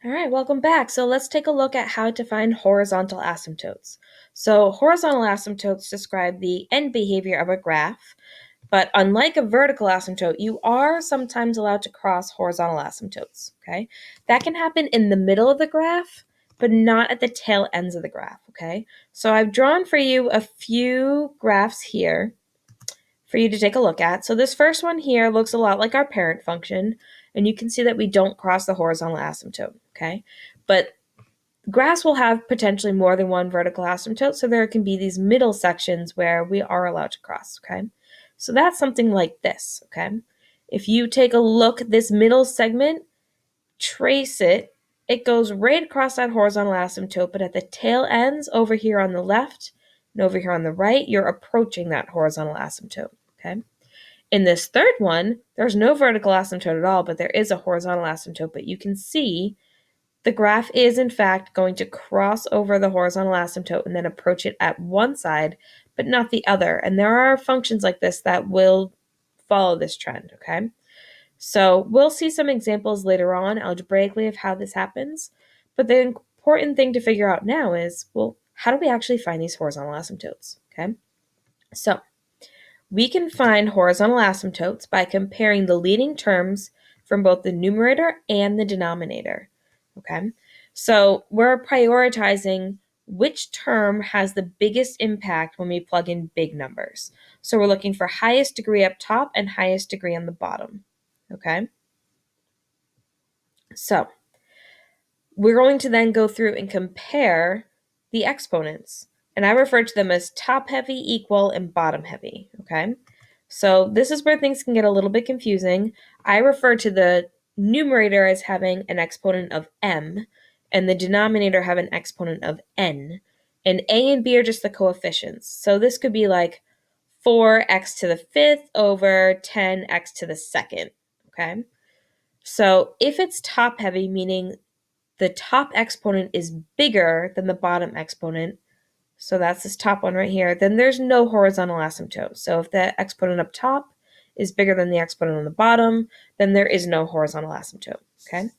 All right, welcome back. So let's take a look at how to find horizontal asymptotes. So horizontal asymptotes describe the end behavior of a graph, but unlike a vertical asymptote, you are sometimes allowed to cross horizontal asymptotes, okay? That can happen in the middle of the graph, but not at the tail ends of the graph, okay? So I've drawn for you a few graphs here for you to take a look at. So this first one here looks a lot like our parent function, and you can see that we don't cross the horizontal asymptote, okay? But graphs will have potentially more than one vertical asymptote, so there can be these middle sections where we are allowed to cross, okay? So that's something like this, okay? If you take a look at this middle segment, trace it, it goes right across that horizontal asymptote, but at the tail ends over here on the left and over here on the right, you're approaching that horizontal asymptote, okay? In this third one, there's no vertical asymptote at all, but there is a horizontal asymptote, but you can see the graph is in fact going to cross over the horizontal asymptote and then approach it at one side, but not the other. And there are functions like this that will follow this trend, okay? So we'll see some examples later on algebraically of how this happens, but the important thing to figure out now is, well, how do we actually find these horizontal asymptotes, okay? So we can find horizontal asymptotes by comparing the leading terms from both the numerator and the denominator, okay? So we're prioritizing which term has the biggest impact when we plug in big numbers. So we're looking for highest degree up top and highest degree on the bottom, okay? So we're going to then go through and compare the exponents. And I refer to them as top heavy, equal, and bottom heavy, okay? So this is where things can get a little bit confusing. I refer to the numerator as having an exponent of m, and the denominator have an exponent of n. And a and b are just the coefficients. So this could be like 4x to the fifth over 10x to the second, okay? So if it's top heavy, meaning the top exponent is bigger than the bottom exponent, so that's this top one right here, then there's no horizontal asymptote. So if the exponent up top is bigger than the exponent on the bottom, then there is no horizontal asymptote, okay?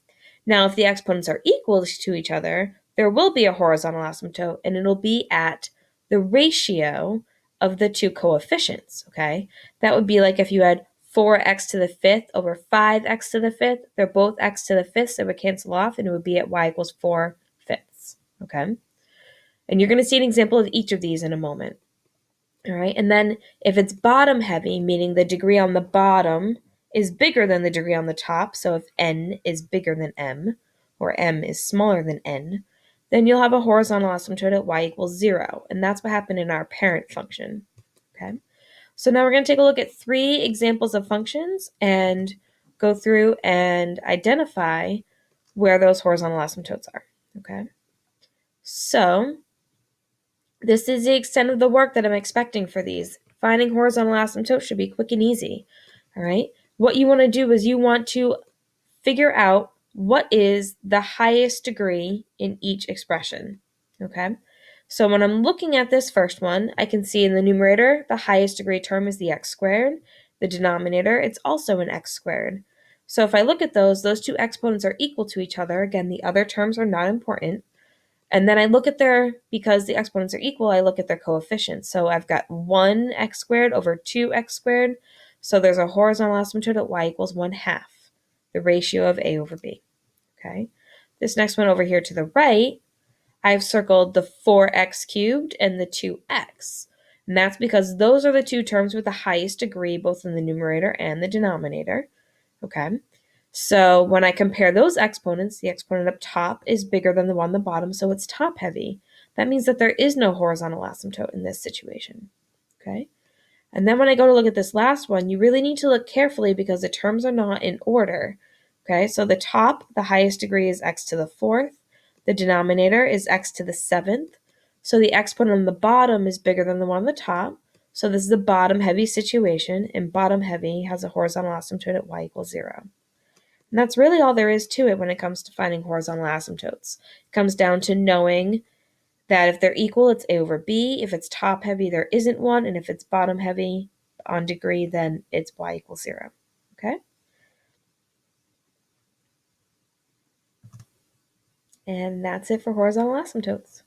Now, if the exponents are equal to each other, there will be a horizontal asymptote, and it'll be at the ratio of the two coefficients, okay? That would be like if you had 4x to the fifth over 5x to the fifth. They're both x to the fifth, so it would cancel off, and it would be at y equals 4 fifths, okay? And you're going to see an example of each of these in a moment. All right, and then if it's bottom heavy, meaning the degree on the bottom is bigger than the degree on the top, so if n is bigger than m, or m is smaller than n, then you'll have a horizontal asymptote at y equals 0, and that's what happened in our parent function, okay? So now we're going to take a look at 3 examples of functions and go through and identify where those horizontal asymptotes are, okay? So this is the extent of the work that I'm expecting for these. Finding horizontal asymptotes should be quick and easy, all right? What you want to do is you want to figure out what is the highest degree in each expression, okay? So when I'm looking at this first one, I can see in the numerator, the highest degree term is the x squared. The denominator, it's also an x squared. So if I look at those two exponents are equal to each other. Again, the other terms are not important. And then I look at because the exponents are equal, I look at their coefficients. So I've got 1x squared over 2x squared. So there's a horizontal asymptote at y equals 1/2, the ratio of a over b, okay? This next one over here to the right, I've circled the 4x cubed and the 2x. And that's because those are the two terms with the highest degree, both in the numerator and the denominator, okay? So when I compare those exponents, the exponent up top is bigger than the one on the bottom, so it's top heavy. That means that there is no horizontal asymptote in this situation, okay? And then when I go to look at this last one, you really need to look carefully because the terms are not in order, okay? So the top, the highest degree is x to the fourth. The denominator is x to the seventh. So the exponent on the bottom is bigger than the one on the top. So this is a bottom heavy situation, and bottom heavy has a horizontal asymptote at y equals 0. And that's really all there is to it when it comes to finding horizontal asymptotes. It comes down to knowing that if they're equal, it's a over b. If it's top heavy, there isn't one. And if it's bottom heavy on degree, then it's y equals 0. Okay? And that's it for horizontal asymptotes.